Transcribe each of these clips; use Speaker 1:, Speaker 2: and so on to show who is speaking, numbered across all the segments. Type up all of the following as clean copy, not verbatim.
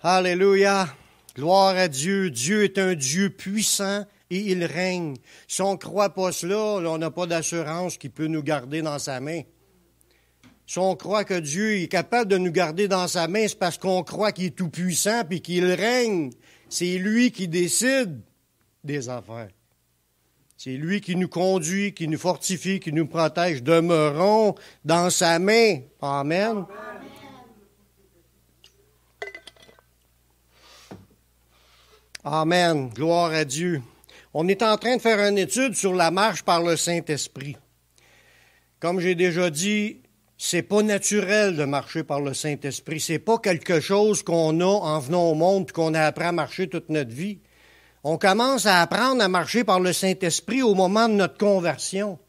Speaker 1: Alléluia. Gloire à Dieu. Dieu est un Dieu puissant et il règne. Si on ne croit pas cela, on n'a pas d'assurance qu'il peut nous garder dans sa main. Si on croit que Dieu est capable de nous garder dans sa main, c'est parce qu'on croit qu'il est tout puissant et qu'il règne. C'est lui qui décide des affaires. C'est lui qui nous conduit, qui nous fortifie, qui nous protège. Demeurons dans sa main. Amen. Amen. Gloire à Dieu. On est en train de faire une étude sur la marche par le Saint-Esprit. Comme j'ai déjà dit, c'est pas naturel de marcher par le Saint-Esprit. C'est pas quelque chose qu'on a en venant au monde et qu'on a appris à marcher toute notre vie. On commence à apprendre à marcher par le Saint-Esprit au moment de notre conversion.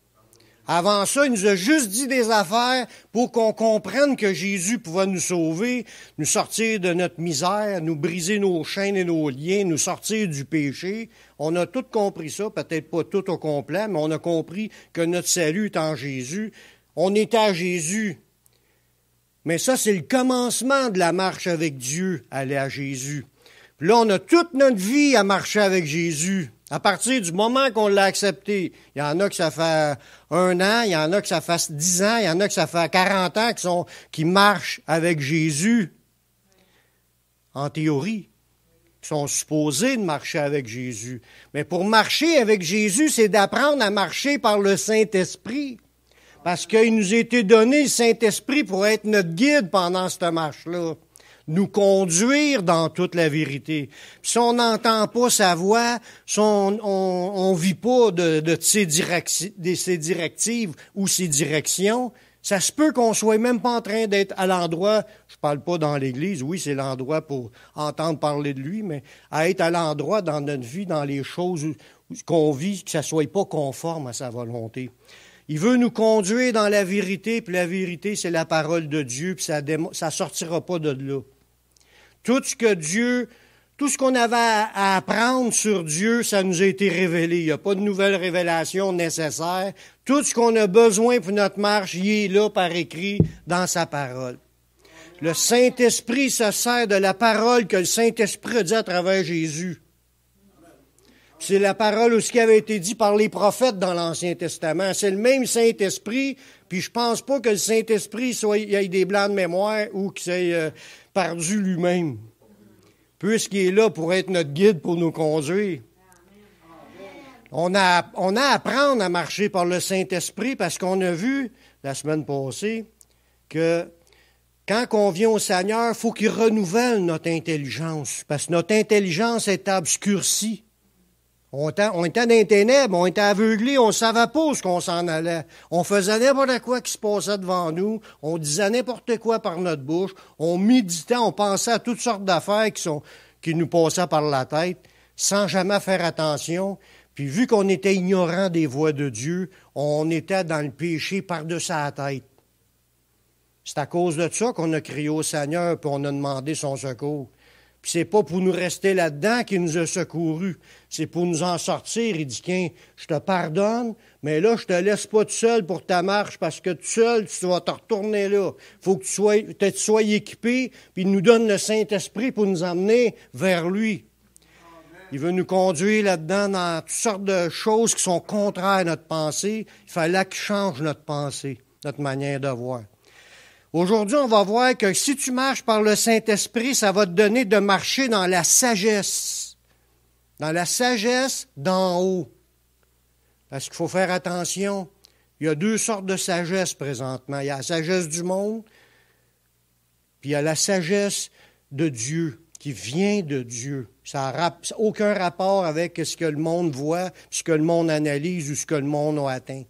Speaker 1: Avant ça, il nous a juste dit des affaires pour qu'on comprenne que Jésus pouvait nous sauver, nous sortir de notre misère, nous briser nos chaînes et nos liens, nous sortir du péché. On a tout compris ça, peut-être pas tout au complet, mais on a compris que notre salut est en Jésus. On est à Jésus. Mais ça, c'est le commencement de la marche avec Dieu, aller à Jésus. Puis là, on a toute notre vie à marcher avec Jésus. À partir du moment qu'on l'a accepté, il y en a que ça fait 1 an, il y en a que ça fait 10 ans, il y en a que ça fait 40 ans qui marchent avec Jésus, en théorie, qui sont supposés de marcher avec Jésus. Mais pour marcher avec Jésus, c'est d'apprendre à marcher par le Saint-Esprit. Parce qu'il nous a été donné le Saint-Esprit pour être notre guide pendant cette marche-là. Nous conduire dans toute la vérité. Puis si on n'entend pas sa voix, si on vit pas de ses directives ou ses directions, ça se peut qu'on soit même pas en train d'être à l'endroit, je parle pas dans l'Église, oui, c'est l'endroit pour entendre parler de lui, mais à être à l'endroit dans notre vie, dans les choses qu'on vit, que ça soit pas conforme à sa volonté. Il veut nous conduire dans la vérité, puis la vérité, c'est la parole de Dieu, puis ça sortira pas de là. Tout ce qu'on avait à apprendre sur Dieu, ça nous a été révélé. Il n'y a pas de nouvelle révélation nécessaire. Tout ce qu'on a besoin pour notre marche, il est là par écrit dans sa parole. Le Saint-Esprit se sert de la parole que le Saint-Esprit a dit à travers Jésus. C'est la parole aussi qui avait été dit par les prophètes dans l'Ancien Testament. C'est le même Saint-Esprit, puis je pense pas que le Saint-Esprit il ait des blancs de mémoire ou qu'il s'est perdu lui-même. Puisqu'il est là pour être notre guide, pour nous conduire. On a à apprendre à marcher par le Saint-Esprit parce qu'on a vu, la semaine passée, que quand on vient au Seigneur, il faut qu'il renouvelle notre intelligence. Parce que notre intelligence est obscurcie. On était dans les ténèbres, on était aveuglés, on ne savait pas où qu'on s'en allait. On faisait n'importe quoi qui se passait devant nous, on disait n'importe quoi par notre bouche, on méditait, on pensait à toutes sortes d'affaires qui nous passaient par la tête, sans jamais faire attention. Puis vu qu'on était ignorant des voies de Dieu, on était dans le péché par-dessus la tête. C'est à cause de ça qu'on a crié au Seigneur et on a demandé son secours. Puis c'est pas pour nous rester là-dedans qu'il nous a secourus. C'est pour nous en sortir. Il dit, tiens, je te pardonne, mais là, je te laisse pas tout seul pour ta marche parce que tout seul, tu vas te retourner là. Il faut que tu sois équipé, puis il nous donne le Saint-Esprit pour nous emmener vers lui. Il veut nous conduire là-dedans dans toutes sortes de choses qui sont contraires à notre pensée. Il fallait qu'il change notre pensée, notre manière de voir. Aujourd'hui, on va voir que si tu marches par le Saint-Esprit, ça va te donner de marcher dans la sagesse. Dans la sagesse d'en haut. Parce qu'il faut faire attention. Il y a 2 sortes de sagesse présentement. Il y a la sagesse du monde, puis il y a la sagesse de Dieu, qui vient de Dieu. Ça n'a aucun rapport avec ce que le monde voit, ce que le monde analyse ou ce que le monde a atteint.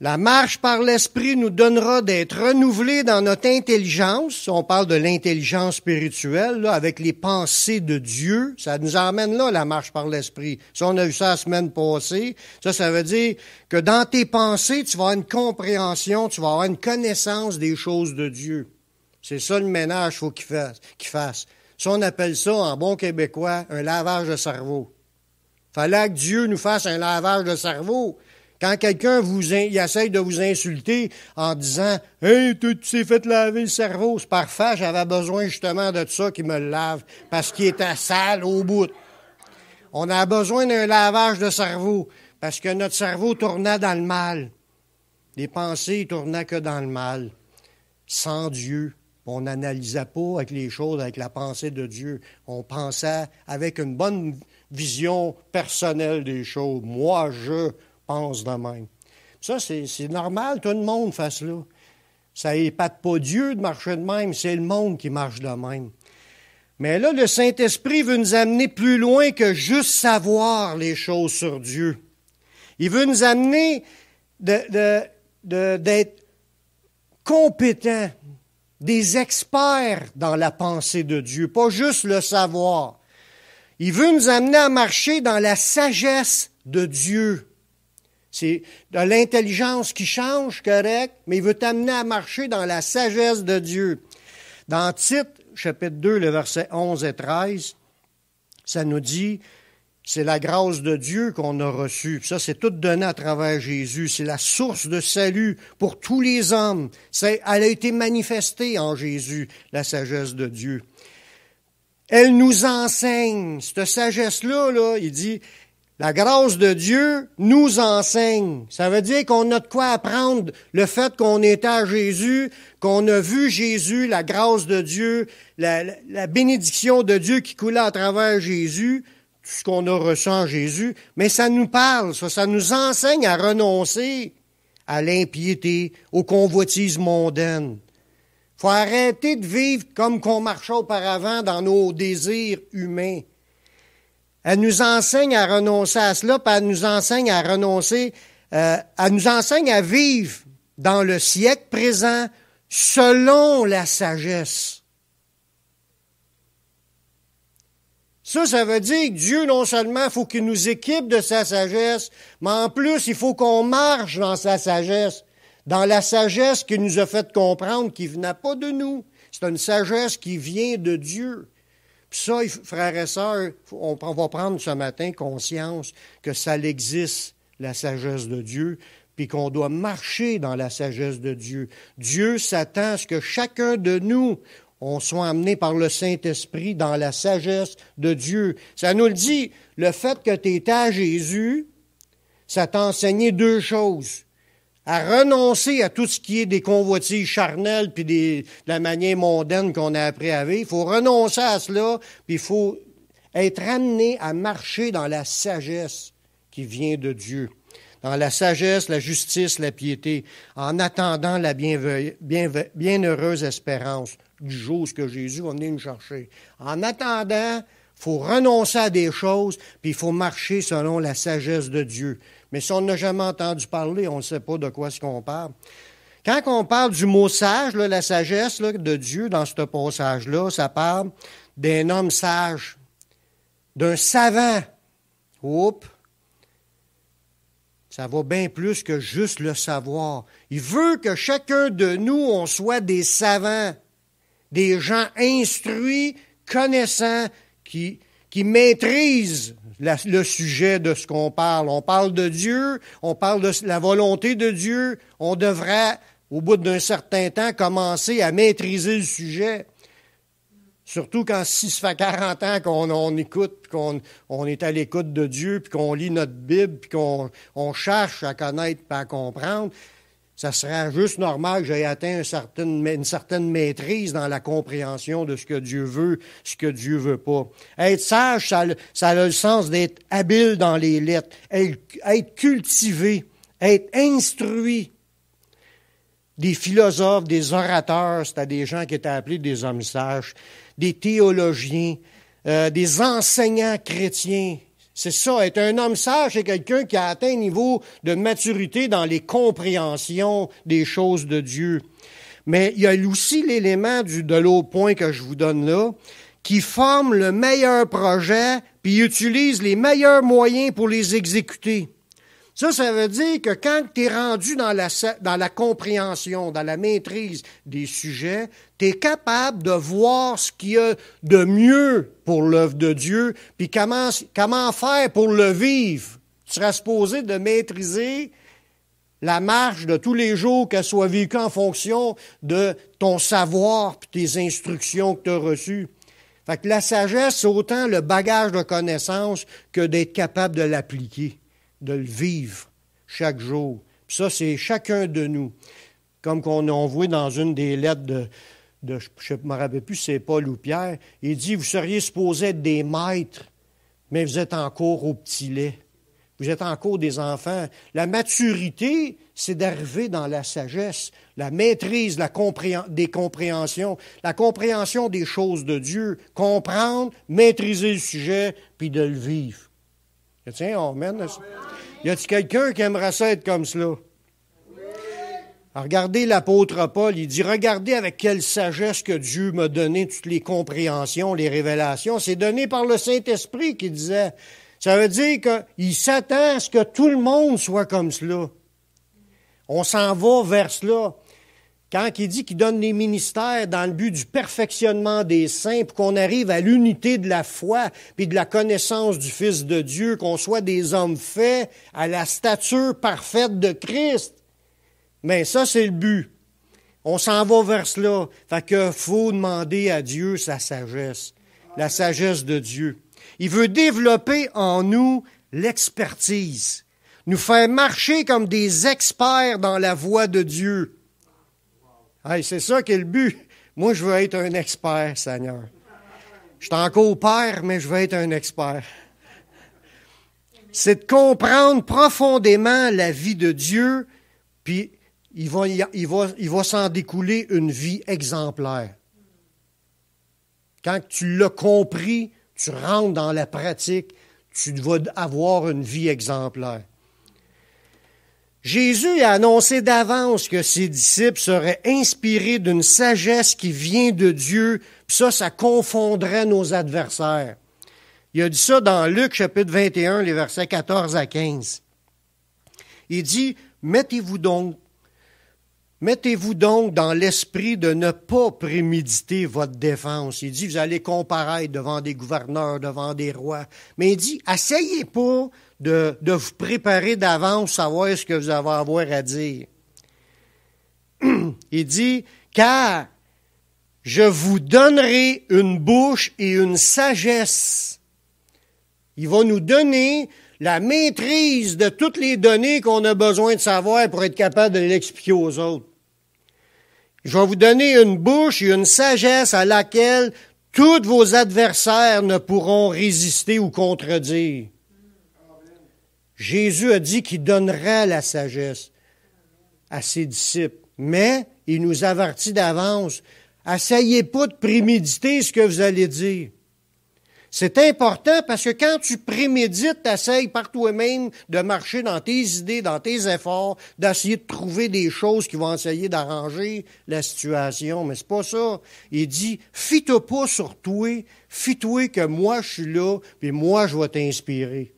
Speaker 1: La marche par l'Esprit nous donnera d'être renouvelés dans notre intelligence. On parle de l'intelligence spirituelle, là, avec les pensées de Dieu. Ça nous emmène là, la marche par l'Esprit. Ça, on a vu ça la semaine passée. Ça veut dire que dans tes pensées, tu vas avoir une compréhension, tu vas avoir une connaissance des choses de Dieu. C'est ça le ménage qu'il faut qu'il fasse. Ça, on appelle ça, en bon québécois, un lavage de cerveau. Fallait que Dieu nous fasse un lavage de cerveau. Quand quelqu'un il essaye de vous insulter en disant « Hey, tu t'es fait laver le cerveau », c'est parfait, j'avais besoin justement de ça qui me le lave, parce qu'il était sale au bout. On a besoin d'un lavage de cerveau, parce que notre cerveau tournait dans le mal. Les pensées tournaient que dans le mal, sans Dieu. On n'analysait pas avec les choses, avec la pensée de Dieu. On pensait avec une bonne vision personnelle des choses. Moi, je pense de même. Ça, c'est normal, tout le monde fait cela. Ça n'épate pas Dieu de marcher de même, c'est le monde qui marche de même. Mais là, le Saint-Esprit veut nous amener plus loin que juste savoir les choses sur Dieu. Il veut nous amener d'être compétents, des experts dans la pensée de Dieu, pas juste le savoir. Il veut nous amener à marcher dans la sagesse de Dieu. C'est de l'intelligence qui change, correct, mais il veut t'amener à marcher dans la sagesse de Dieu. Dans Tite, chapitre 2, le verset 11 et 13, ça nous dit, c'est la grâce de Dieu qu'on a reçue. Ça, c'est tout donné à travers Jésus. C'est la source de salut pour tous les hommes. Elle a été manifestée en Jésus, la sagesse de Dieu. Elle nous enseigne. Cette sagesse-là, il dit, la grâce de Dieu nous enseigne. Ça veut dire qu'on a de quoi apprendre le fait qu'on était à Jésus, qu'on a vu Jésus, la grâce de Dieu, la bénédiction de Dieu qui coulait à travers Jésus, tout ce qu'on a reçu en Jésus, mais ça nous parle, ça nous enseigne à renoncer à l'impiété, aux convoitises mondaines. Il faut arrêter de vivre comme qu'on marchait auparavant dans nos désirs humains. Elle nous enseigne à renoncer à cela, puis elle nous enseigne à renoncer, elle nous enseigne à vivre dans le siècle présent selon la sagesse. Ça veut dire que Dieu, non seulement, il faut qu'il nous équipe de sa sagesse, mais en plus, il faut qu'on marche dans sa sagesse, dans la sagesse qu'il nous a fait comprendre, qui ne venait pas de nous. C'est une sagesse qui vient de Dieu. Puis ça, frères et sœurs, on va prendre ce matin conscience que ça existe, la sagesse de Dieu, puis qu'on doit marcher dans la sagesse de Dieu. Dieu s'attend à ce que chacun de nous, on soit amené par le Saint-Esprit dans la sagesse de Dieu. Ça nous le dit, le fait que tu étais à Jésus, ça t'a enseigné deux choses. À renoncer à tout ce qui est des convoitises charnelles puis de la manière mondaine qu'on a appris à vivre. Il faut renoncer à cela, puis il faut être amené à marcher dans la sagesse qui vient de Dieu. Dans la sagesse, la justice, la piété, en attendant la bienheureuse espérance du jour que Jésus va venir nous chercher. En attendant, il faut renoncer à des choses, puis il faut marcher selon la sagesse de Dieu. Mais si on n'a jamais entendu parler, on ne sait pas de quoi est-ce qu'on parle. Quand on parle du mot sage, là, la sagesse là, de Dieu dans ce passage-là, ça parle d'un homme sage, d'un savant. Oups! Ça va bien plus que juste le savoir. Il veut que chacun de nous, on soit des savants, des gens instruits, connaissants, qui maîtrisent le sujet de ce qu'on parle. On parle de Dieu, on parle de la volonté de Dieu. On devrait, au bout d'un certain temps, commencer à maîtriser le sujet. Surtout quand si ça fait 40 ans qu'on écoute, qu'on est à l'écoute de Dieu, puis qu'on lit notre Bible, puis qu'on cherche à connaître et à comprendre, ça serait juste normal que j'aie atteint une certaine maîtrise dans la compréhension de ce que Dieu veut, ce que Dieu veut pas. Être sage, ça a le sens d'être habile dans les lettres, être cultivé, être instruit. Des philosophes, des orateurs, c'était des gens qui étaient appelés des hommes sages, des théologiens, des enseignants chrétiens. C'est ça, être un homme sage, c'est quelqu'un qui a atteint un niveau de maturité dans les compréhensions des choses de Dieu. Mais il y a aussi l'élément de l'autre point que je vous donne là, qui forme le meilleur projet, puis utilise les meilleurs moyens pour les exécuter. Ça veut dire que quand tu es rendu dans la compréhension, dans la maîtrise des sujets, tu es capable de voir ce qu'il y a de mieux pour l'œuvre de Dieu, puis comment faire pour le vivre. Tu seras supposé de maîtriser la marche de tous les jours, qu'elle soit vécue en fonction de ton savoir et tes instructions que tu as reçues. Fait que la sagesse, c'est autant le bagage de connaissances que d'être capable de l'appliquer, de le vivre chaque jour. Puis ça, c'est chacun de nous. Comme on voit dans une des lettres je ne me rappelle plus si c'est Paul ou Pierre, il dit, vous seriez supposés être des maîtres, mais vous êtes encore au petit lait. Vous êtes encore des enfants. La maturité, c'est d'arriver dans la sagesse, la maîtrise des compréhensions, la compréhension des choses de Dieu, comprendre, maîtriser le sujet, puis de le vivre. Tiens, amen. Y a-t-il quelqu'un qui aimerait ça être comme cela? Alors, regardez l'apôtre Paul, il dit, regardez avec quelle sagesse que Dieu m'a donné toutes les compréhensions, les révélations. C'est donné par le Saint-Esprit qui disait. Ça veut dire qu'il s'attend à ce que tout le monde soit comme cela. On s'en va vers cela. Quand il dit qu'il donne les ministères dans le but du perfectionnement des saints, pour qu'on arrive à l'unité de la foi puis de la connaissance du Fils de Dieu, qu'on soit des hommes faits à la stature parfaite de Christ. Mais ça, c'est le but. On s'en va vers cela. Fait qu'il faut demander à Dieu sa sagesse, la sagesse de Dieu. Il veut développer en nous l'expertise, nous faire marcher comme des experts dans la voie de Dieu. Hey, c'est ça qui est le but. Moi, je veux être un expert, Seigneur. Je suis encore père, mais je veux être un expert. C'est de comprendre profondément la vie de Dieu, puis il va s'en découler une vie exemplaire. Quand tu l'as compris, tu rentres dans la pratique, tu vas avoir une vie exemplaire. Jésus a annoncé d'avance que ses disciples seraient inspirés d'une sagesse qui vient de Dieu, puis ça confondrait nos adversaires. Il a dit ça dans Luc, chapitre 21, les versets 14 à 15. Il dit, Mettez-vous donc dans l'esprit de ne pas préméditer votre défense. Il dit, vous allez comparaître devant des gouverneurs, devant des rois. Mais il dit, essayez pas de vous préparer d'avance, savoir ce que vous allez avoir à dire. Il dit, car je vous donnerai une bouche et une sagesse. Il va nous donner la maîtrise de toutes les données qu'on a besoin de savoir pour être capable de l'expliquer aux autres. Je vais vous donner une bouche et une sagesse à laquelle tous vos adversaires ne pourront résister ou contredire. Jésus a dit qu'il donnerait la sagesse à ses disciples, mais il nous avertit d'avance. Essayez pas de préméditer ce que vous allez dire. C'est important parce que quand tu prémédites, tu essayes par toi-même de marcher dans tes idées, dans tes efforts, d'essayer de trouver des choses qui vont essayer d'arranger la situation. Mais c'est pas ça. Il dit, fie-toi pas sur toi, fie-toi que moi je suis là, puis moi je vais t'inspirer.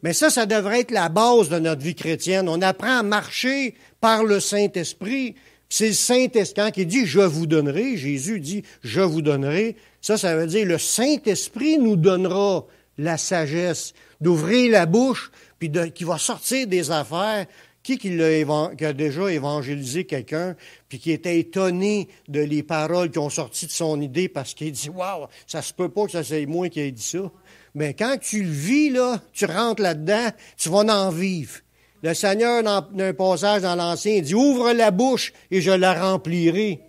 Speaker 1: Mais ça devrait être la base de notre vie chrétienne. On apprend à marcher par le Saint-Esprit. C'est le Saint-Esprit, quand il dit « je vous donnerai », Jésus dit « je vous donnerai », ça veut dire le Saint-Esprit nous donnera la sagesse d'ouvrir la bouche, puis qui va sortir des affaires. Qui a déjà évangélisé quelqu'un, puis qui était étonné de les paroles qui ont sorti de son idée, parce qu'il dit « wow, ça se peut pas que ça soit moi qui ai dit ça ». Mais quand tu le vis, là, tu rentres là-dedans, tu vas en vivre. Le Seigneur, dans un passage dans l'Ancien, il dit « Ouvre la bouche et je la remplirai ».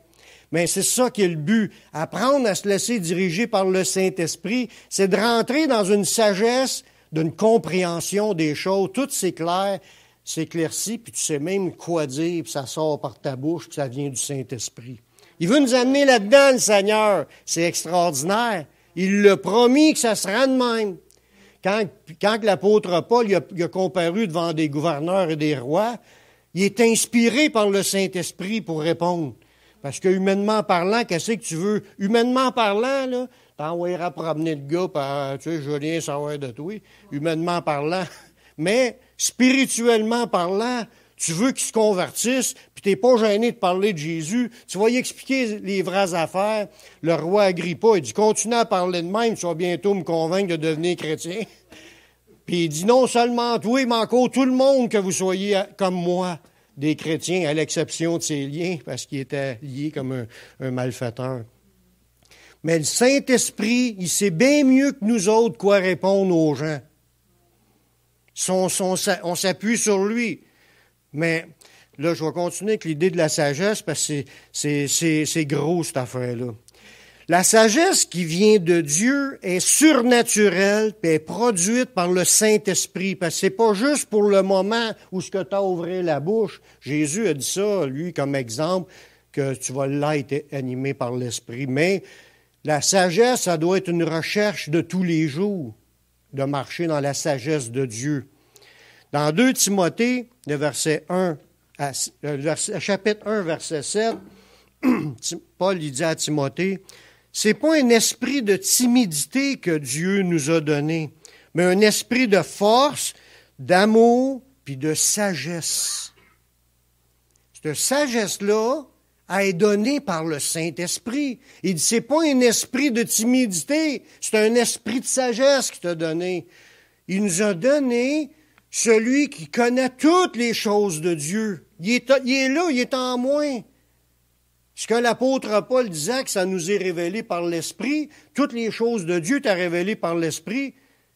Speaker 1: Mais c'est ça qui est le but. Apprendre à se laisser diriger par le Saint-Esprit, c'est de rentrer dans une sagesse, d'une compréhension des choses. Tout s'éclaire, s'éclaircit, puis tu sais même quoi dire, puis ça sort par ta bouche, puis ça vient du Saint-Esprit. Il veut nous amener là-dedans, le Seigneur. C'est extraordinaire. Il l'a promis que ça sera de même. Quand l'apôtre Paul il a comparu devant des gouverneurs et des rois, il est inspiré par le Saint-Esprit pour répondre. Parce que, humainement parlant, qu'est-ce que tu veux? Humainement parlant, là, t'envoyeras promener le gars, tu sais, je veux rien savoir de toi, humainement parlant. Mais, spirituellement parlant, tu veux qu'il se convertisse, puis t'es pas gêné de parler de Jésus. Tu vas y expliquer les vraies affaires. Le roi Agrippa, il dit, continue à parler de même, tu vas bientôt me convaincre de devenir chrétien. Puis il dit non seulement toi, mais encore tout le monde que vous soyez comme moi, des chrétiens, à l'exception de ses liens, parce qu'il était lié comme un malfaiteur. Mais le Saint-Esprit, il sait bien mieux que nous autres quoi répondre aux gens. On s'appuie sur lui. Mais là, je vais continuer avec l'idée de la sagesse, parce que c'est gros, cette affaire-là. La sagesse qui vient de Dieu est surnaturelle et est produite par le Saint-Esprit. Parce que c'est pas juste pour le moment où ce que tu as ouvert la bouche. Jésus a dit ça, lui, comme exemple, que tu vas là être animé par l'Esprit. Mais la sagesse, ça doit être une recherche de tous les jours, de marcher dans la sagesse de Dieu. Dans 2 Timothée, chapitre 1, verset 7, Paul il dit à Timothée, c'est pas un esprit de timidité que Dieu nous a donné, mais un esprit de force, d'amour, puis de sagesse. Cette sagesse-là est donnée par le Saint-Esprit. Il dit, c'est pas un esprit de timidité, c'est un esprit de sagesse qu'il t'a donné. Il nous a donné celui qui connaît toutes les choses de Dieu. Il est là, il est en moi. Ce que l'apôtre Paul disait, que ça nous est révélé par l'Esprit, toutes les choses de Dieu t'ont révélé par l'Esprit,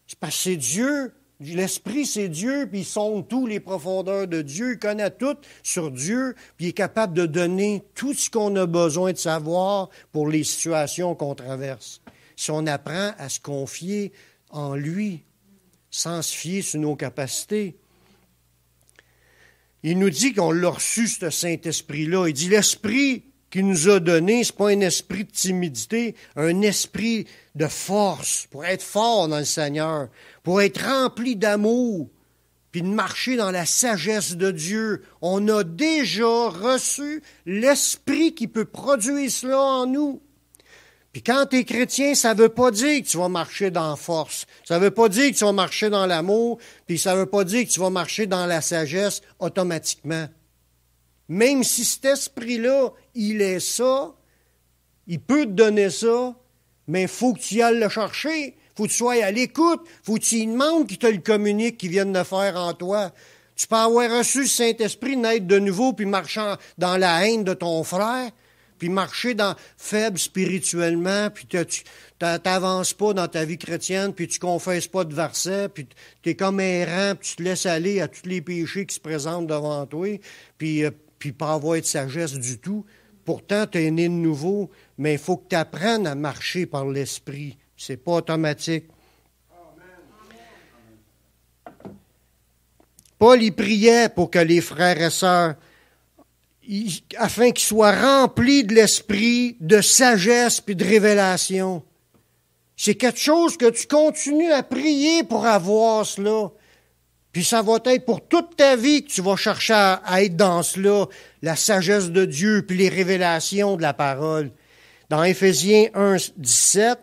Speaker 1: c'est parce que c'est Dieu. L'Esprit, c'est Dieu, puis il sonde tous les profondeurs de Dieu, il connaît tout sur Dieu, puis il est capable de donner tout ce qu'on a besoin de savoir pour les situations qu'on traverse. Si on apprend à se confier en lui, sans se fier sur nos capacités. Il nous dit qu'on l'a reçu, ce Saint-Esprit-là. Il dit, l'Esprit qu'il nous a donné, ce n'est pas un esprit de timidité, un esprit de force, pour être fort dans le Seigneur, pour être rempli d'amour, puis de marcher dans la sagesse de Dieu. On a déjà reçu l'Esprit qui peut produire cela en nous. Puis quand tu es chrétien, ça ne veut pas dire que tu vas marcher dans la force. Ça ne veut pas dire que tu vas marcher dans l'amour, puis ça ne veut pas dire que tu vas marcher dans la sagesse automatiquement. Même si cet esprit-là, il est ça, il peut te donner ça, mais il faut que tu y ailles le chercher, il faut que tu sois à l'écoute, il faut que tu y demandes qu'il te le communique, qu'il vienne le faire en toi. Tu peux avoir reçu le Saint-Esprit, naître de nouveau, puis marcher dans la haine de ton frère, puis marcher faible spirituellement, puis tu n'avances pas dans ta vie chrétienne, puis tu ne confesses pas de versets, puis tu es comme errant, puis tu te laisses aller à tous les péchés qui se présentent devant toi, puis pas avoir de sagesse du tout. Pourtant, tu es né de nouveau, mais il faut que tu apprennes à marcher par l'Esprit. Ce n'est pas automatique. Paul, il priait pour que les frères et sœurs, afin qu'ils soient remplis de l'Esprit, de sagesse puis de révélation. C'est quelque chose que tu continues à prier pour avoir cela. Puis ça va être pour toute ta vie que tu vas chercher à être dans cela, la sagesse de Dieu, puis les révélations de la parole. Dans Éphésiens 1, 17,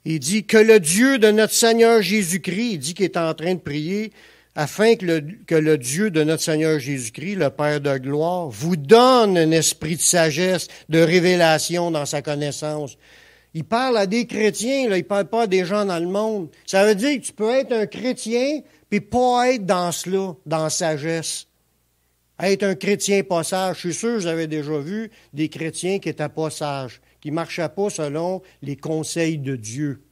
Speaker 1: il dit que le Dieu de notre Seigneur Jésus-Christ, il dit qu'il est en train de prier, afin que le Dieu de notre Seigneur Jésus-Christ, le Père de gloire, vous donne un esprit de sagesse, de révélation dans sa connaissance. Il parle à des chrétiens, là, il ne parle pas à des gens dans le monde. Ça veut dire que tu peux être un chrétien puis pas être dans cela, dans la sagesse. Être un chrétien pas sage. Je suis sûr que vous avez déjà vu des chrétiens qui n'étaient pas sages, qui ne marchaient pas selon les conseils de Dieu.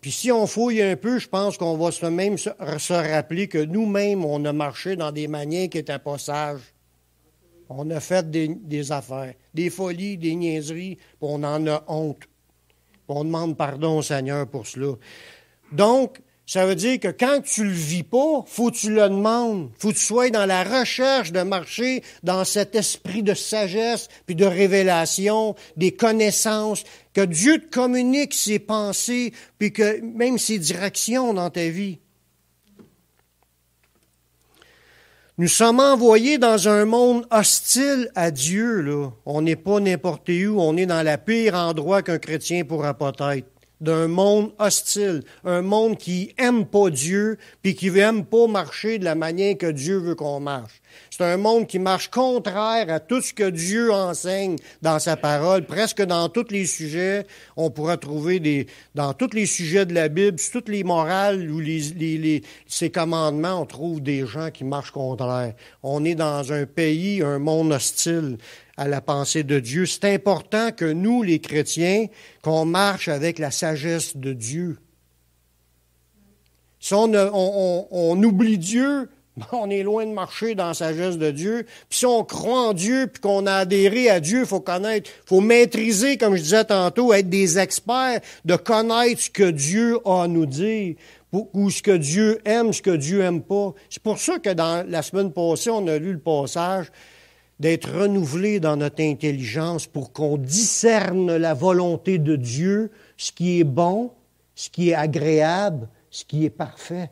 Speaker 1: Puis si on fouille un peu, je pense qu'on va se rappeler que nous-mêmes, on a marché dans des manières qui n'étaient pas sages. On a fait des affaires, des folies, des niaiseries, puis on en a honte. Puis on demande pardon au Seigneur pour cela. Donc, ça veut dire que quand tu le vis pas, faut que tu le demandes. Faut que tu sois dans la recherche de marcher dans cet esprit de sagesse, puis de révélation, des connaissances, que Dieu te communique ses pensées, puis que même ses directions dans ta vie. Nous sommes envoyés dans un monde hostile à Dieu, là. On n'est pas n'importe où, on est dans le pire endroit qu'un chrétien pourra pas être. d'un monde hostile, un monde qui aime pas Dieu, puis qui aime pas marcher de la manière que Dieu veut qu'on marche. C'est un monde qui marche contraire à tout ce que Dieu enseigne dans sa parole. Presque dans tous les sujets, on pourra trouver dans tous les sujets de la Bible, sur toutes les morales ou ses commandements, on trouve des gens qui marchent contraire. On est dans un pays, un monde hostile à la pensée de Dieu. C'est important que nous, les chrétiens, qu'on marche avec la sagesse de Dieu. Si on oublie Dieu, on est loin de marcher dans la sagesse de Dieu. Puis si on croit en Dieu, puis qu'on a adhéré à Dieu, il faut connaître, il faut maîtriser, comme je disais tantôt, être des experts, de connaître ce que Dieu a à nous dire, ou ce que Dieu aime, ce que Dieu aime pas. C'est pour ça que dans la semaine passée, on a lu le passage d'être renouvelé dans notre intelligence pour qu'on discerne la volonté de Dieu, ce qui est bon, ce qui est agréable, ce qui est parfait.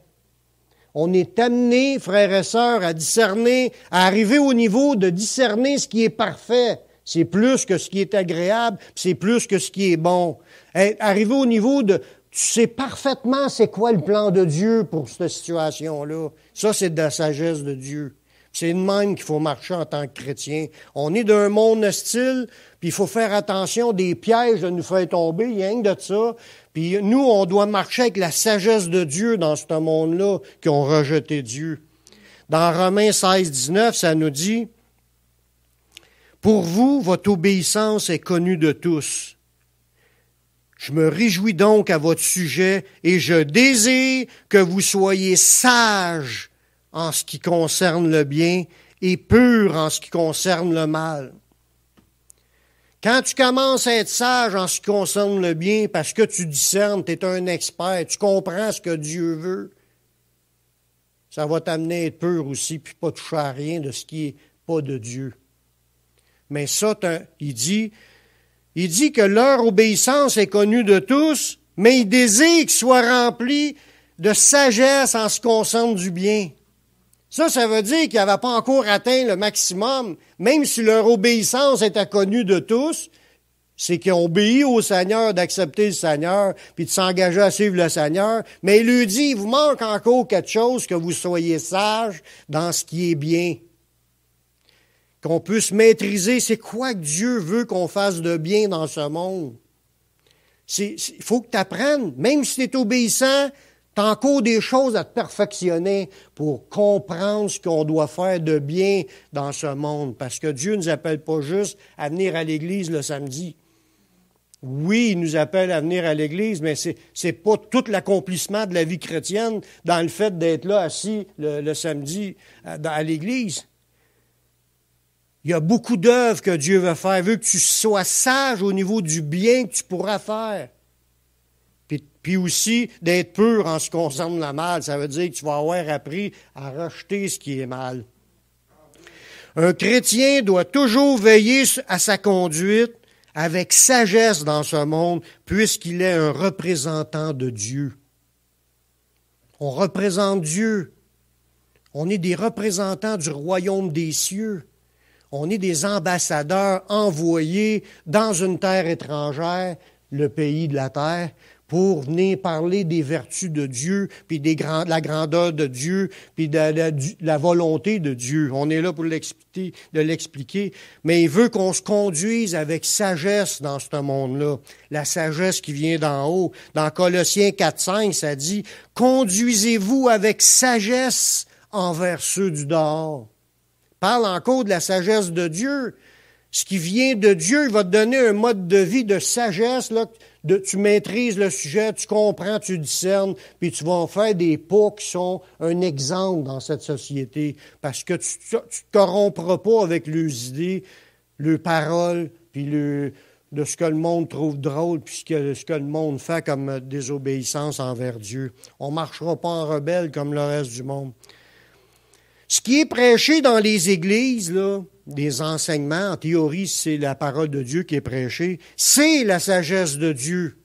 Speaker 1: On est amené, frères et sœurs, à discerner, à arriver au niveau de discerner ce qui est parfait. C'est plus que ce qui est agréable, c'est plus que ce qui est bon. Arriver au niveau de, tu sais parfaitement c'est quoi le plan de Dieu pour cette situation-là. Ça, c'est de la sagesse de Dieu. C'est de même qu'il faut marcher en tant que chrétien. On est d'un monde hostile, puis il faut faire attention des pièges de nous faire tomber, il y a rien de ça. Puis nous, on doit marcher avec la sagesse de Dieu dans ce monde-là qui ont rejeté Dieu. Dans Romains 16, 19, ça nous dit, « Pour vous, votre obéissance est connue de tous. Je me réjouis donc à votre sujet et je désire que vous soyez sages en ce qui concerne le bien et purs en ce qui concerne le mal. » Quand tu commences à être sage en ce qui concerne le bien, parce que tu discernes, tu es un expert, tu comprends ce que Dieu veut, ça va t'amener à être pur aussi, puis pas toucher à rien de ce qui n'est pas de Dieu. Mais ça, il dit que leur obéissance est connue de tous, mais il désire qu'ils soient remplis de sagesse en ce qui concerne du bien. Ça veut dire qu'ils n'avaient pas encore atteint le maximum, même si leur obéissance était connue de tous, c'est qu'ils ont obéi au Seigneur, d'accepter le Seigneur, puis de s'engager à suivre le Seigneur. Mais il lui dit, il vous manque encore quelque chose, que vous soyez sages dans ce qui est bien. Qu'on puisse maîtriser, c'est quoi que Dieu veut qu'on fasse de bien dans ce monde. Il faut que tu apprennes, même si tu es obéissant, tu as encore des choses à te perfectionner pour comprendre ce qu'on doit faire de bien dans ce monde. Parce que Dieu ne nous appelle pas juste à venir à l'Église le samedi. Oui, il nous appelle à venir à l'Église, mais c'est pas tout l'accomplissement de la vie chrétienne dans le fait d'être là assis le samedi à l'Église. Il y a beaucoup d'œuvres que Dieu veut faire. Il veut que tu sois sage au niveau du bien que tu pourras faire. Puis aussi, d'être pur en ce qui concerne le mal. Ça veut dire que tu vas avoir appris à rejeter ce qui est mal. Un chrétien doit toujours veiller à sa conduite avec sagesse dans ce monde, puisqu'il est un représentant de Dieu. On représente Dieu. On est des représentants du royaume des cieux. On est des ambassadeurs envoyés dans une terre étrangère, le pays de la terre, pour venir parler des vertus de Dieu, puis de la grandeur de Dieu, puis de la volonté de Dieu. On est là pour l'expliquer, mais il veut qu'on se conduise avec sagesse dans ce monde-là, la sagesse qui vient d'en haut. Dans Colossiens 4.5, ça dit « Conduisez-vous avec sagesse envers ceux du dehors. » Parle encore de la sagesse de Dieu. Ce qui vient de Dieu, il va te donner un mode de vie de sagesse, là, tu maîtrises le sujet, tu comprends, tu discernes, puis tu vas faire des pas qui sont un exemple dans cette société, parce que tu ne te corrompras pas avec leurs idées, leurs paroles, puis de ce que le monde trouve drôle, puis ce que le monde fait comme désobéissance envers Dieu. On ne marchera pas en rebelle comme le reste du monde. Ce qui est prêché dans les églises, là, des enseignements, en théorie, c'est la parole de Dieu qui est prêchée, c'est la sagesse de Dieu.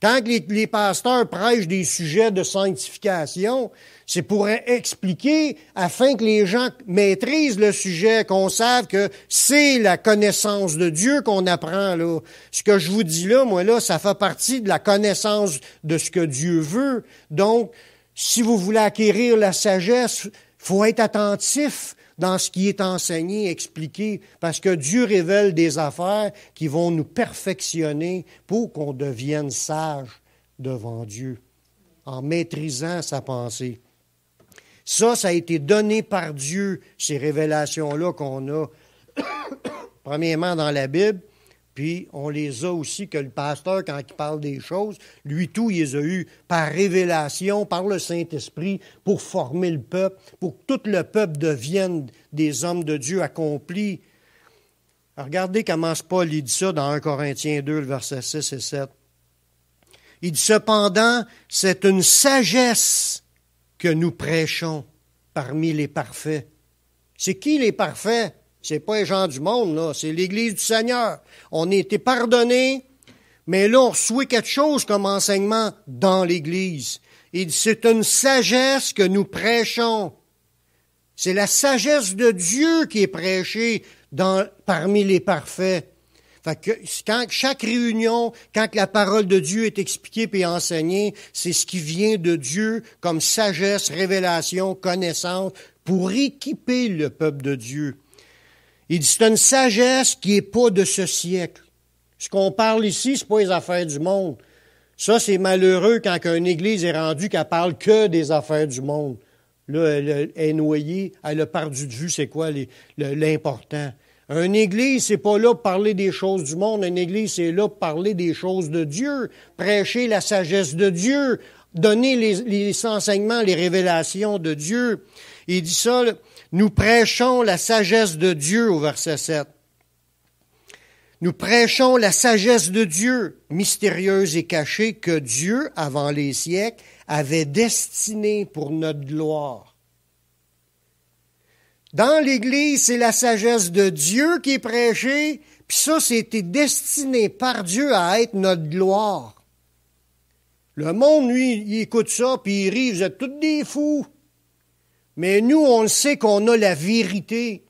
Speaker 1: Quand les pasteurs prêchent des sujets de sanctification, c'est pour expliquer afin que les gens maîtrisent le sujet, qu'on sache que c'est la connaissance de Dieu qu'on apprend là. Ce que je vous dis là, moi là, ça fait partie de la connaissance de ce que Dieu veut. Donc, si vous voulez acquérir la sagesse, il faut être attentif dans ce qui est enseigné, expliqué, parce que Dieu révèle des affaires qui vont nous perfectionner pour qu'on devienne sage devant Dieu, en maîtrisant sa pensée. Ça a été donné par Dieu, ces révélations-là qu'on a, premièrement dans la Bible, puis on les a aussi que le pasteur, quand il parle des choses, lui tout, il les a eues par révélation, par le Saint-Esprit, pour former le peuple, pour que tout le peuple devienne des hommes de Dieu accomplis. Alors, regardez comment Paul il dit ça dans 1 Corinthiens 2, le verset 6 et 7. Il dit, cependant, c'est une sagesse que nous prêchons parmi les parfaits. C'est qui les parfaits? C'est pas les gens du monde, là. C'est l'Église du Seigneur. On a été pardonnés, mais là, on reçoit quelque chose comme enseignement dans l'Église. Il dit, c'est une sagesse que nous prêchons. C'est la sagesse de Dieu qui est prêchée parmi les parfaits. Fait que quand chaque réunion, quand la parole de Dieu est expliquée et enseignée, c'est ce qui vient de Dieu comme sagesse, révélation, connaissance, pour équiper le peuple de Dieu. Il dit, c'est une sagesse qui n'est pas de ce siècle. Ce qu'on parle ici, c'est pas les affaires du monde. Ça, c'est malheureux quand une église est rendue qu'elle parle que des affaires du monde. Là, elle est noyée, elle a perdu de vue c'est quoi l'important. Une église, c'est pas là pour parler des choses du monde. Une église, c'est là pour parler des choses de Dieu, prêcher la sagesse de Dieu, donner les enseignements, les révélations de Dieu. Il dit ça, nous prêchons la sagesse de Dieu au verset 7. Nous prêchons la sagesse de Dieu, mystérieuse et cachée, que Dieu, avant les siècles, avait destinée pour notre gloire. Dans l'Église, c'est la sagesse de Dieu qui est prêchée, puis ça, c'était destiné par Dieu à être notre gloire. Le monde, lui, il écoute ça, puis il rit, vous êtes tous des fous. Mais nous, on le sait qu'on a la vérité.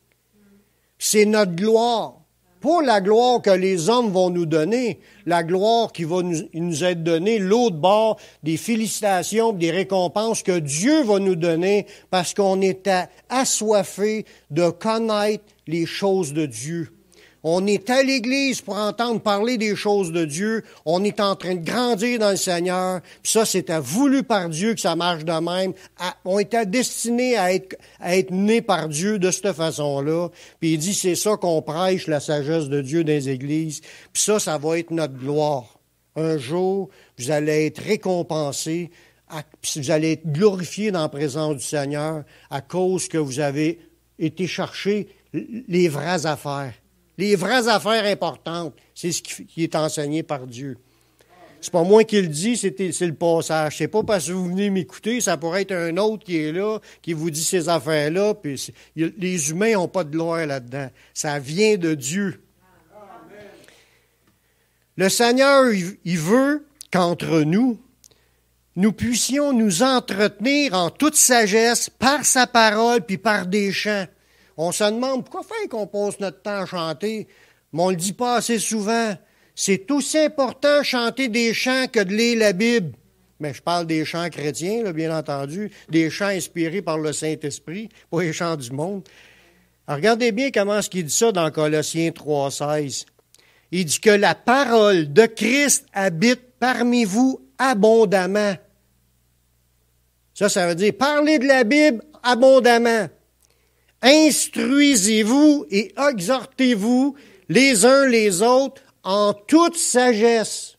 Speaker 1: C'est notre gloire. Pas la gloire que les hommes vont nous donner, la gloire qui va nous être donnée, l'autre bord, des félicitations, des récompenses que Dieu va nous donner parce qu'on est assoiffé de connaître les choses de Dieu. On est à l'Église pour entendre parler des choses de Dieu. On est en train de grandir dans le Seigneur. Puis ça, c'était voulu par Dieu que ça marche de même. On était destinés à être nés par Dieu de cette façon-là. Puis il dit, c'est ça qu'on prêche, la sagesse de Dieu dans les églises. Puis ça va être notre gloire. Un jour, vous allez être récompensés, vous allez être glorifiés dans la présence du Seigneur à cause que vous avez été chercher les vraies affaires. Les vraies affaires importantes, c'est ce qui est enseigné par Dieu. C'est pas moi qui le dis, c'est le passage. C'est pas parce que vous venez m'écouter, ça pourrait être un autre qui est là, qui vous dit ces affaires-là, puis les humains n'ont pas de gloire là-dedans. Ça vient de Dieu. Amen. Le Seigneur, il veut qu'entre nous puissions nous entretenir en toute sagesse par sa parole puis par des chants. On se demande pourquoi faire qu'on passe notre temps à chanter, mais on ne le dit pas assez souvent. C'est aussi important chanter des chants que de lire la Bible. Mais je parle des chants chrétiens, là, bien entendu, des chants inspirés par le Saint-Esprit, pas les chants du monde. Alors, regardez bien comment est-ce qu'il dit ça dans Colossiens 3,16. Il dit que la parole de Christ habite parmi vous abondamment. Ça veut dire parler de la Bible abondamment. Instruisez-vous et exhortez-vous les uns les autres en toute sagesse.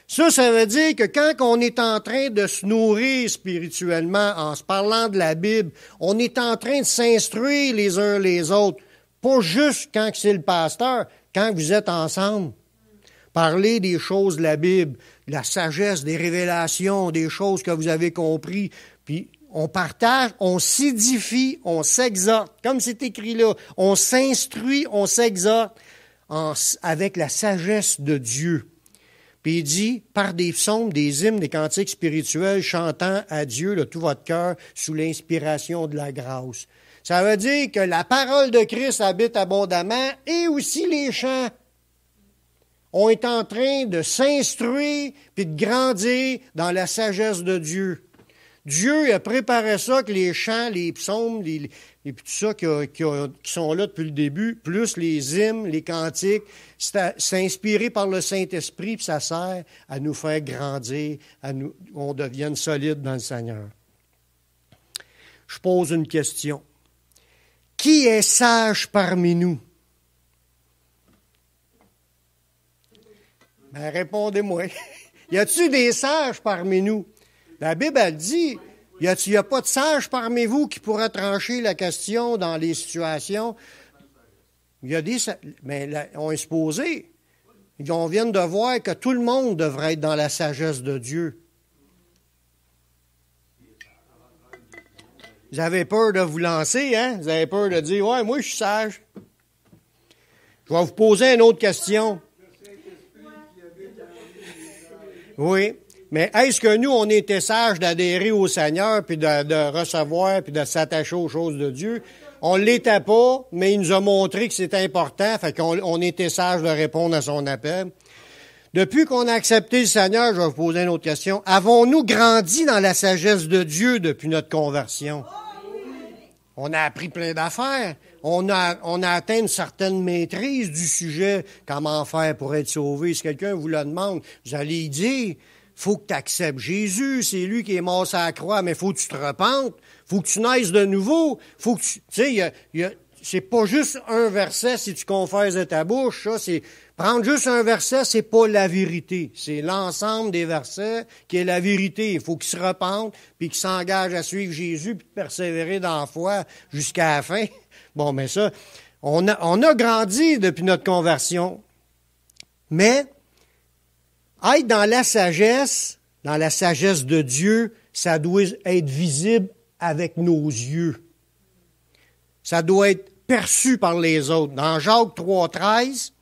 Speaker 1: Ça veut dire que quand on est en train de se nourrir spirituellement en se parlant de la Bible, on est en train de s'instruire les uns les autres. Pas juste quand c'est le pasteur, quand vous êtes ensemble. Parlez des choses de la Bible, de la sagesse, des révélations, des choses que vous avez compris, puis on partage, on s'édifie, on s'exhorte, comme c'est écrit là, on s'instruit, on s'exhorte avec la sagesse de Dieu. Puis il dit, par des psaumes, des hymnes, des cantiques spirituels, chantant à Dieu de tout votre cœur sous l'inspiration de la grâce. Ça veut dire que la parole de Christ habite abondamment et aussi les chants. On est en train de s'instruire puis de grandir dans la sagesse de Dieu. Dieu a préparé ça, que les chants, les psaumes, et tout ça qui sont là depuis le début, plus les hymnes, les cantiques, c'est inspiré par le Saint-Esprit, puis ça sert à nous faire grandir, qu'on devienne solides dans le Seigneur. Je pose une question. Qui est sage parmi nous? Ben, répondez-moi. Y a-t-il des sages parmi nous? La Bible, elle dit, il n'y a pas de sage parmi vous qui pourra trancher la question dans les situations. Il y a des... Mais là, on est supposé. On vient de voir que tout le monde devrait être dans la sagesse de Dieu. Vous avez peur de vous lancer, hein? Vous avez peur de dire, ouais, moi, je suis sage. Je vais vous poser une autre question. Oui. Mais est-ce que nous, on était sages d'adhérer au Seigneur, puis de recevoir, puis de s'attacher aux choses de Dieu? On ne l'était pas, mais il nous a montré que c'était important, fait qu'on était sages de répondre à son appel. Depuis qu'on a accepté le Seigneur, je vais vous poser une autre question. Avons-nous grandi dans la sagesse de Dieu depuis notre conversion? On a appris plein d'affaires. On a atteint une certaine maîtrise du sujet. Comment faire pour être sauvé? Si quelqu'un vous le demande, vous allez y dire... Faut que tu acceptes Jésus, c'est lui qui est mort sur la croix, mais faut que tu te repentes, faut que tu naisses de nouveau, faut que tu sais, c'est pas juste un verset si tu confesses de ta bouche, ça, c'est prendre juste un verset, c'est pas la vérité, c'est l'ensemble des versets qui est la vérité. Il faut qu'il se repente, puis qu'il s'engage à suivre Jésus, puis persévérer dans la foi jusqu'à la fin. Bon, mais ça, on a grandi depuis notre conversion, mais être dans la sagesse de Dieu, ça doit être visible avec nos yeux. Ça doit être perçu par les autres. Dans Jacques 3,13,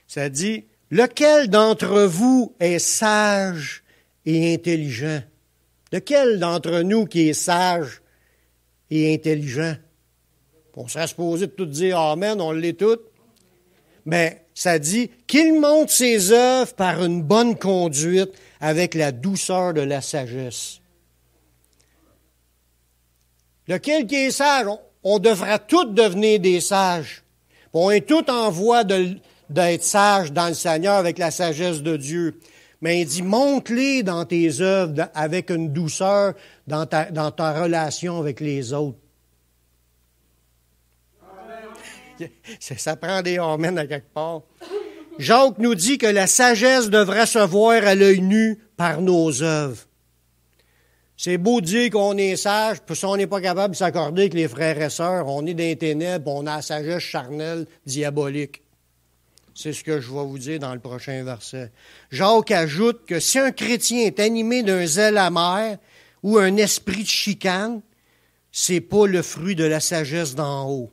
Speaker 1: ça dit, « Lequel d'entre vous est sage et intelligent? » Lequel d'entre nous qui est sage et intelligent? On serait supposé de tout dire « Amen », on l'est tous. Mais ça dit qu'il montre ses œuvres par une bonne conduite avec la douceur de la sagesse. Lequel qui est sage? On devra tous devenir des sages. On est tous en voie d'être sages dans le Seigneur avec la sagesse de Dieu. Mais il dit, montre-les dans tes œuvres avec une douceur dans ta relation avec les autres. Ça prend des amen à quelque part. Jacques nous dit que la sagesse devrait se voir à l'œil nu par nos œuvres. C'est beau de dire qu'on est sage, puis si on n'est pas capable de s'accorder avec les frères et sœurs, on est dans les ténèbres, on a la sagesse charnelle, diabolique. C'est ce que je vais vous dire dans le prochain verset. Jacques ajoute que si un chrétien est animé d'un zèle amer ou un esprit de chicane, c'est pas le fruit de la sagesse d'en haut.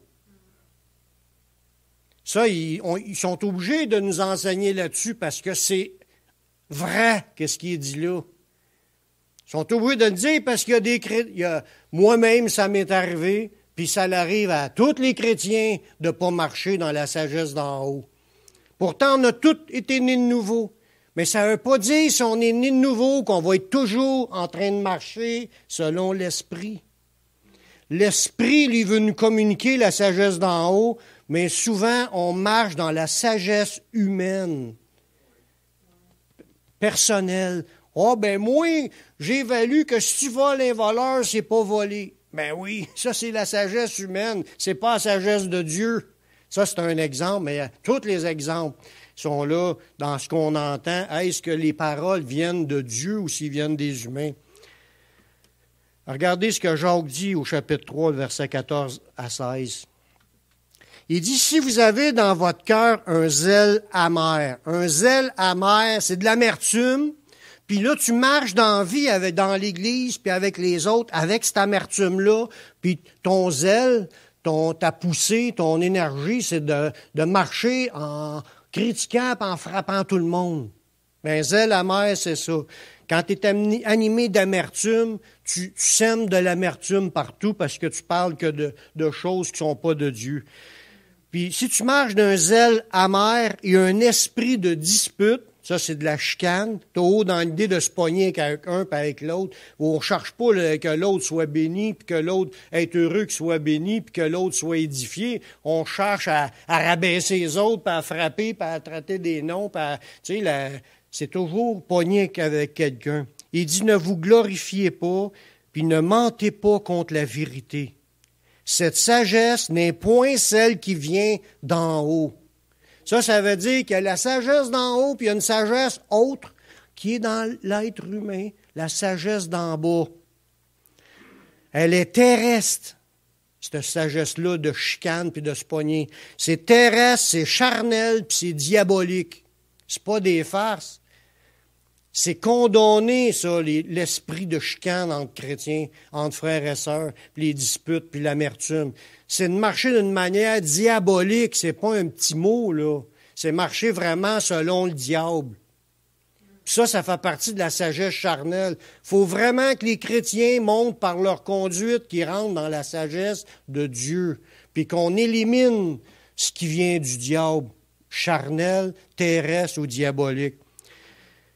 Speaker 1: Ça, ils sont obligés de nous enseigner là-dessus parce que c'est vrai, qu'est-ce qui est dit là. Ils sont obligés de le dire parce qu'il y a des chrétiens. Moi-même, ça m'est arrivé, puis ça l'arrive à tous les chrétiens de ne pas marcher dans la sagesse d'en haut. Pourtant, on a tous été nés de nouveau. Mais ça ne veut pas dire, si on est né de nouveau, qu'on va être toujours en train de marcher selon l'Esprit. L'Esprit, lui, veut nous communiquer la sagesse d'en haut, mais souvent, on marche dans la sagesse humaine, personnelle. « Ah, ben moi, j'évalue que si tu voles un voleur, c'est pas voler. » Ben oui, ça, c'est la sagesse humaine, c'est pas la sagesse de Dieu. Ça, c'est un exemple, mais tous les exemples sont là dans ce qu'on entend. Est-ce que les paroles viennent de Dieu ou s'ils viennent des humains? Regardez ce que Jacques dit au chapitre 3, versets 14 à 16. Il dit, si vous avez dans votre cœur un zèle amer, c'est de l'amertume, puis là, tu marches dans la vie, dans l'Église, puis avec les autres, avec cette amertume-là, puis ton zèle, ta poussée, ton énergie, c'est de marcher en critiquant et en frappant tout le monde. Ben, zèle amer, c'est ça. Quand tu es animé d'amertume, tu sèmes de l'amertume partout parce que tu parles que de choses qui ne sont pas de Dieu. Puis si tu marches d'un zèle amer, il y a un esprit de dispute. Ça, c'est de la chicane. Tu es haut dans l'idée de se pogner avec un puis avec l'autre. On ne cherche pas que l'autre soit béni, puis que l'autre est heureux qu'il soit béni, puis que l'autre soit édifié. On cherche à rabaisser les autres, puis à frapper, puis à traiter des noms. C'est toujours pogné avec quelqu'un. Il dit, ne vous glorifiez pas, puis ne mentez pas contre la vérité. Cette sagesse n'est point celle qui vient d'en haut. Ça veut dire qu'il y a la sagesse d'en haut, puis il y a une sagesse autre qui est dans l'être humain, la sagesse d'en bas. Elle est terrestre, cette sagesse-là de chicane puis de se pogner. C'est terrestre, c'est charnel, puis c'est diabolique. C'est pas des farces. C'est condamné, ça, l'esprit de chicane entre chrétiens, entre frères et sœurs, puis les disputes, puis l'amertume. C'est de marcher d'une manière diabolique, c'est pas un petit mot, là. C'est marcher vraiment selon le diable. Puis ça fait partie de la sagesse charnelle. Il faut vraiment que les chrétiens montrent par leur conduite qu'ils rentrent dans la sagesse de Dieu, puis qu'on élimine ce qui vient du diable, charnel, terrestre ou diabolique.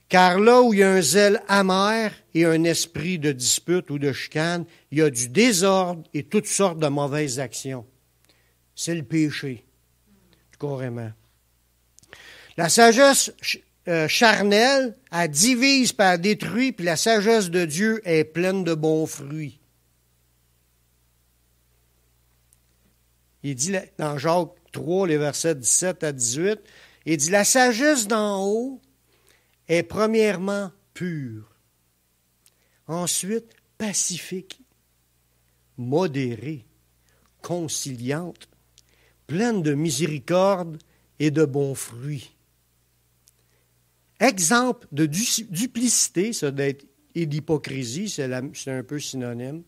Speaker 1: Car là où il y a un zèle amer et un esprit de dispute ou de chicane, il y a du désordre et toutes sortes de mauvaises actions. C'est le péché, carrément. La sagesse charnelle, elle divise, puis elle détruit, puis la sagesse de Dieu est pleine de bons fruits. Il dit dans Jacques 3, les versets 17 à 18, il dit, la sagesse d'en haut est premièrement pure, ensuite pacifique, modérée, conciliante, pleine de miséricorde et de bons fruits. Exemple de duplicité, ça d'être et d'hypocrisie, c'est un peu synonyme.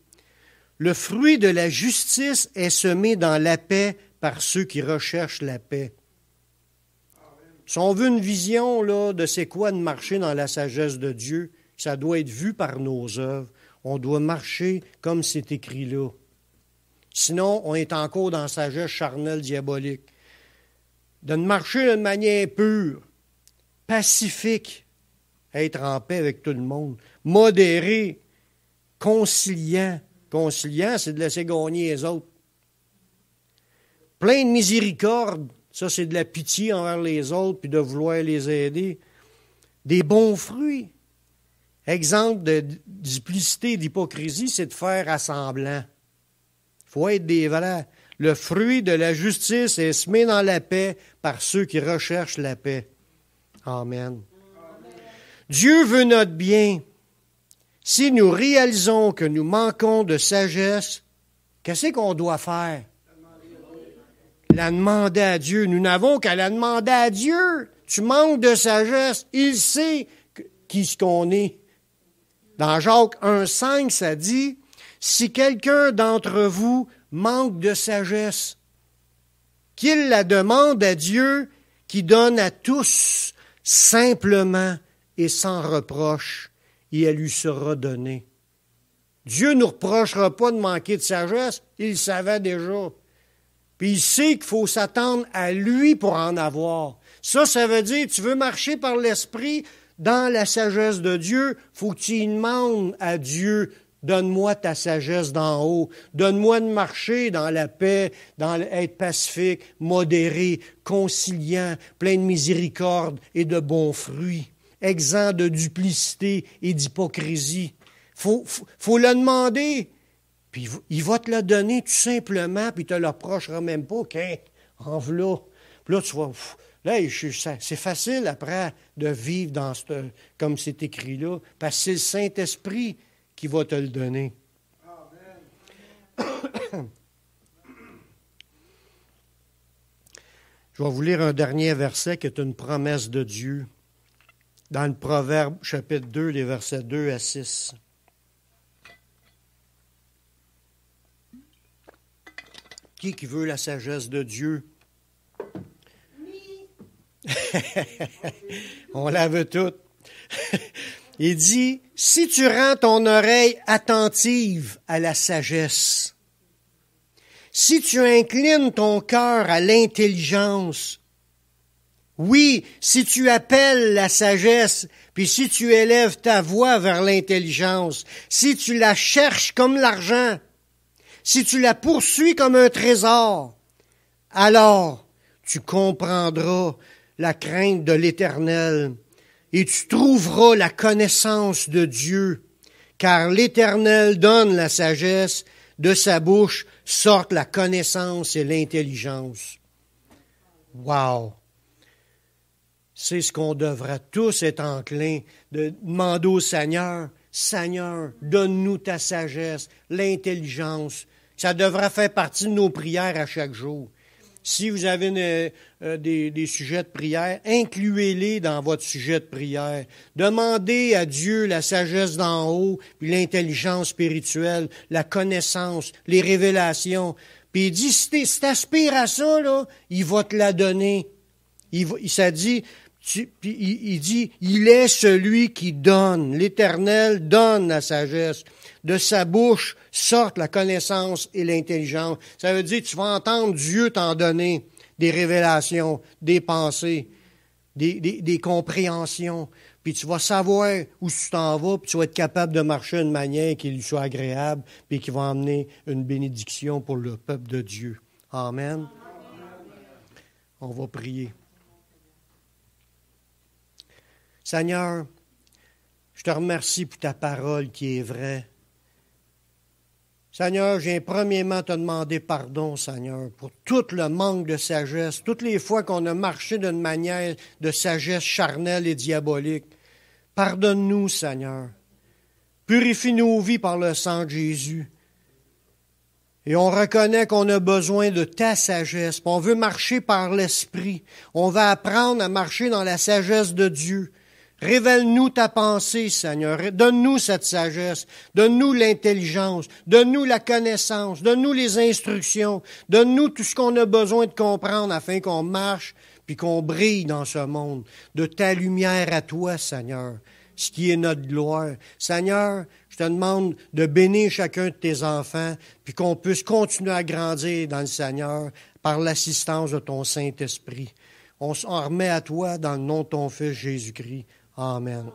Speaker 1: Le fruit de la justice est semé dans la paix par ceux qui recherchent la paix. Si on veut une vision là, de c'est quoi de marcher dans la sagesse de Dieu, ça doit être vu par nos œuvres. On doit marcher comme c'est écrit là. Sinon, on est encore dans la sagesse charnelle diabolique. De marcher d'une manière pure, pacifique, être en paix avec tout le monde, modéré, conciliant. Conciliant, c'est de laisser gagner les autres. Plein de miséricorde. Ça, c'est de la pitié envers les autres, puis de vouloir les aider. Des bons fruits. Exemple de duplicité et d'hypocrisie, c'est de faire assemblant. Il faut être des vrais. Le fruit de la justice est semé dans la paix par ceux qui recherchent la paix. Amen. Dieu veut notre bien. Si nous réalisons que nous manquons de sagesse, qu'est-ce qu'on doit faire? La demander à Dieu. Nous n'avons qu'à la demander à Dieu. Tu manques de sagesse. Il sait qui ce qu'on est. Dans Jacques 1,5, ça dit, « Si quelqu'un d'entre vous manque de sagesse, qu'il la demande à Dieu qui donne à tous simplement et sans reproche, et elle lui sera donnée. » Dieu ne nous reprochera pas de manquer de sagesse. Il le savait déjà. Puis il sait qu'il faut s'attendre à lui pour en avoir. Ça veut dire, tu veux marcher par l'Esprit dans la sagesse de Dieu, il faut que tu y demandes à Dieu, donne-moi ta sagesse d'en haut, donne-moi de marcher dans la paix, être pacifique, modéré, conciliant, plein de miséricorde et de bons fruits, exempt de duplicité et d'hypocrisie. Faut le demander. Puis il va te le donner tout simplement, puis il ne te le reprochera même pas. En v'là. Puis là, tu vas... Là, c'est facile après de vivre comme c'est écrit là, parce que c'est le Saint-Esprit qui va te le donner. Amen. Je vais vous lire un dernier verset qui est une promesse de Dieu, dans le Proverbe, chapitre 2, les versets 2 à 6. Qui veut la sagesse de Dieu? Oui. On la veut toute. Il dit, si tu rends ton oreille attentive à la sagesse, si tu inclines ton cœur à l'intelligence, oui, si tu appelles la sagesse, puis si tu élèves ta voix vers l'intelligence, si tu la cherches comme l'argent, si tu la poursuis comme un trésor, alors tu comprendras la crainte de l'Éternel et tu trouveras la connaissance de Dieu, car l'Éternel donne la sagesse, de sa bouche sortent la connaissance et l'intelligence. Wow! C'est ce qu'on devrait tous être enclins de demander au Seigneur. Seigneur, donne-nous ta sagesse, l'intelligence. Ça devrait faire partie de nos prières à chaque jour. Si vous avez des sujets de prière, incluez-les dans votre sujet de prière. Demandez à Dieu la sagesse d'en haut, puis l'intelligence spirituelle, la connaissance, les révélations. Puis il dit, si t'aspires à ça, là, il va te la donner. Il dit, il est celui qui donne. L'Éternel donne la sagesse. De sa bouche sortent la connaissance et l'intelligence. Ça veut dire que tu vas entendre Dieu t'en donner des révélations, des pensées, des compréhensions. Puis tu vas savoir où tu t'en vas, puis tu vas être capable de marcher d'une manière qui lui soit agréable, puis qui va emmener une bénédiction pour le peuple de Dieu. Amen. On va prier. Seigneur, je te remercie pour ta parole qui est vraie. Seigneur, j'ai premièrement te demander pardon, Seigneur, pour tout le manque de sagesse, toutes les fois qu'on a marché d'une manière de sagesse charnelle et diabolique. Pardonne-nous, Seigneur. Purifie nos vies par le sang de Jésus. Et on reconnaît qu'on a besoin de ta sagesse. On veut marcher par l'Esprit. On va apprendre à marcher dans la sagesse de Dieu. Révèle-nous ta pensée, Seigneur. Donne-nous cette sagesse. Donne-nous l'intelligence. Donne-nous la connaissance. Donne-nous les instructions. Donne-nous tout ce qu'on a besoin de comprendre afin qu'on marche puis qu'on brille dans ce monde. De ta lumière à toi, Seigneur, ce qui est notre gloire. Seigneur, je te demande de bénir chacun de tes enfants puis qu'on puisse continuer à grandir dans le Seigneur par l'assistance de ton Saint-Esprit. On s'en remet à toi dans le nom de ton Fils Jésus-Christ. Amen.